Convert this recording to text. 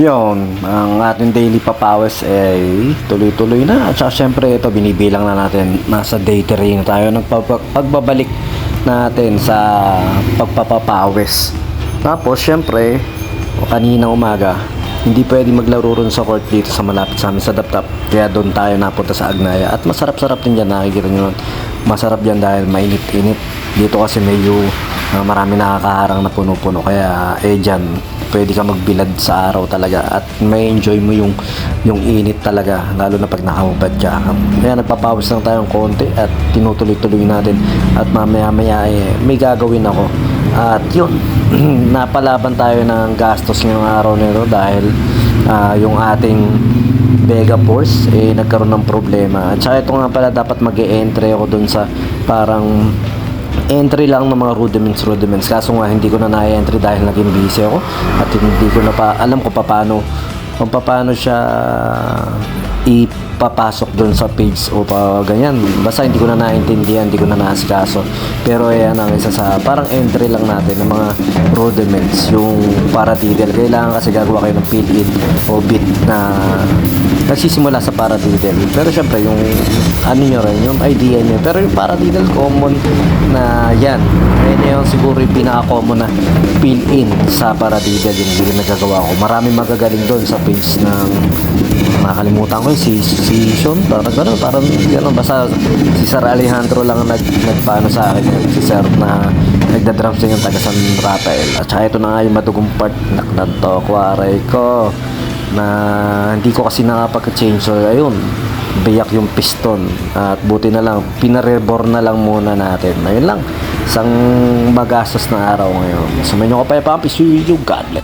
Yun, ang ating daily papawis ay tuloy-tuloy na. At saka syempre ito, binibilang na natin. Nasa day 3 na tayo ng pagbabalik natin sa pagpapapawis. Tapos syempre, kaninang umaga, hindi pwede maglaro ron sa court dito sa malapit sa amin sa Daptap. Kaya doon tayo napunta sa Agnaya. At masarap-sarap din dyan, nakikita nyo nun. Masarap dyan dahil mainit-init. Dito kasi medyo marami nakakaharang na puno-puno. Kaya dyan, pwede ka magbilad sa araw talaga at may enjoy mo yung init talaga, lalo na pag nakahubad ka. Kaya nagpapawis lang tayong konti at tinutuloy-tuloy natin at mamaya-maya may gagawin ako. At yun, napalaban tayo ng gastos ngayong araw nito dahil yung ating Vega Force nagkaroon ng problema. At saka ito nga pala, dapat mag-e-entry ako dun sa parang entry lang ng mga rudiments, kaso nga hindi ko na na-entry dahil naging busy ako at hindi ko na pa alam kung paano siya ipapasok doon sa page o pa ganyan. Basta hindi ko na naintindihan, hindi ko na naasikaso. Pero ayan ang isa sa parang entry lang natin ng mga rudiments, yung paradiddle. Kailangan kasi gagawa kayo ng fill-in o bit na nagsisimula sa paradiddle. Pero syempre yung ano nyo rin, yung idea nyo. Pero yung paradiddle common na yan. Ayun yung siguro yung pinaka-common na fill-in sa paradiddle, yung hindi nagagawa ko. Maraming magagaling doon sa page ng nakalimutan ko si Sean, parang gano'n, basta si Sir Alejandro lang nagpaano sa akin, si Sir na nagda-drums yung taga San Rafael. At saka ito na nga yung madugong part to kwaray ko na hindi ko kasi nakapag-change. So ayun, biyak yung piston at buti na lang pinarebor na lang muna natin. Ayun lang, isang magastos na araw ngayon. Sumayin nyo ko pa yung pampi, see you, God bless.